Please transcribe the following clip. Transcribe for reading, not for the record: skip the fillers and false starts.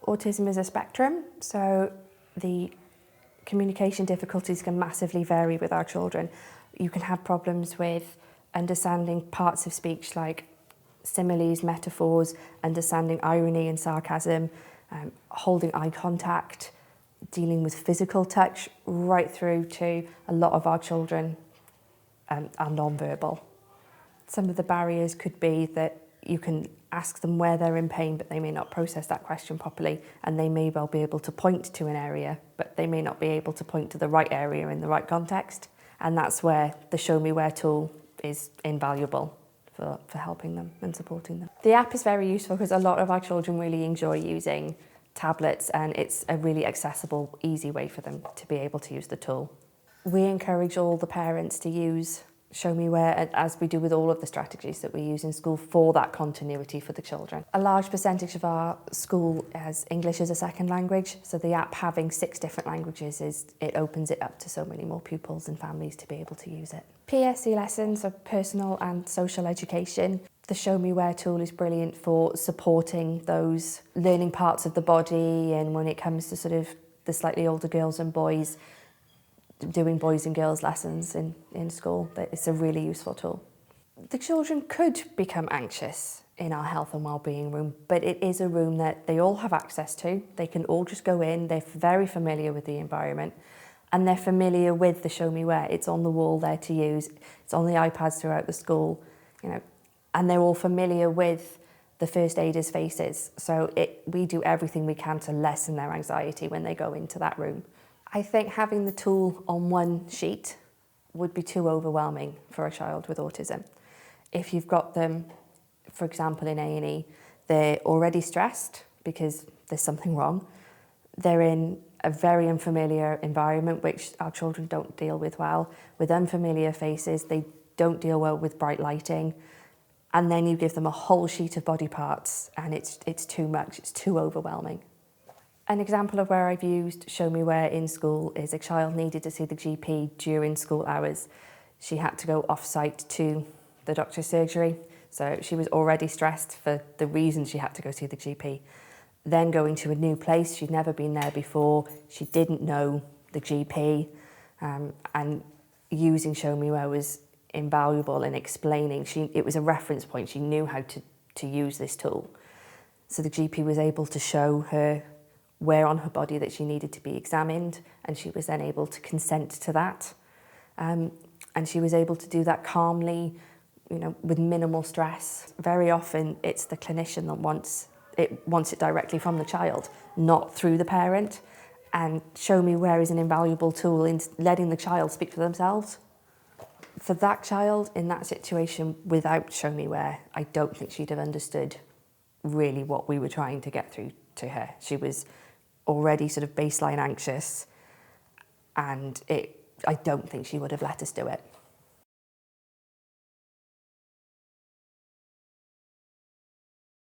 Autism is a spectrum, so the communication difficulties can massively vary with our children. You can have problems with understanding parts of speech like similes, metaphors, understanding irony and sarcasm, holding eye contact, dealing with physical touch, right through to a lot of our children are non-verbal. Some of the barriers could be that you can ask them where they're in pain, but they may not process that question properly, and they may well be able to point to an area, but they may not be able to point to the right area in the right context. And that's where the Show Me Where tool is invaluable for helping them and supporting them. The app is very useful because a lot of our children really enjoy using tablets, and it's a really accessible, easy way for them to be able to use the tool. We encourage all the parents to use Show Me Where, as we do with all of the strategies that we use in school, for that continuity for the children. A large percentage of our school has English as a second language, so the app having 6 different languages, it opens it up to so many more pupils and families to be able to use it. PSC lessons are personal and social education. The Show Me Where tool is brilliant for supporting those learning parts of the body, and when it comes to sort of the slightly older girls and boys, doing boys and girls lessons in school. It's a really useful tool. The children could become anxious in our health and wellbeing room, but it is a room that they all have access to. They can all just go in, they're very familiar with the environment, and they're familiar with the Show Me Where. It's on the wall there to use, it's on the iPads throughout the school, and they're all familiar with the first aiders' faces. So we do everything we can to lessen their anxiety when they go into that room. I think having the tool on one sheet would be too overwhelming for a child with autism. If you've got them, for example, in A&E, they're already stressed because there's something wrong. They're in a very unfamiliar environment, which our children don't deal with well. With unfamiliar faces, they don't deal well with bright lighting. And then you give them a whole sheet of body parts, and it's too much, it's too overwhelming. An example of where I've used Show Me Where in school is a child needed to see the GP during school hours. She had to go off-site to the doctor's surgery, so she was already stressed for the reason she had to go see the GP. Then going to a new place, she'd never been there before, she didn't know the GP, and using Show Me Where was invaluable in explaining. It was a reference point, she knew how to use this tool. So the GP was able to show her where on her body that she needed to be examined, and she was then able to consent to that. And she was able to do that calmly, with minimal stress. Very often it's the clinician that wants it directly from the child, not through the parent. And Show Me Where is an invaluable tool in letting the child speak for themselves. For that child in that situation, without Show Me Where, I don't think she'd have understood really what we were trying to get through to her. She was already sort of baseline anxious, and I don't think she would have let us do it.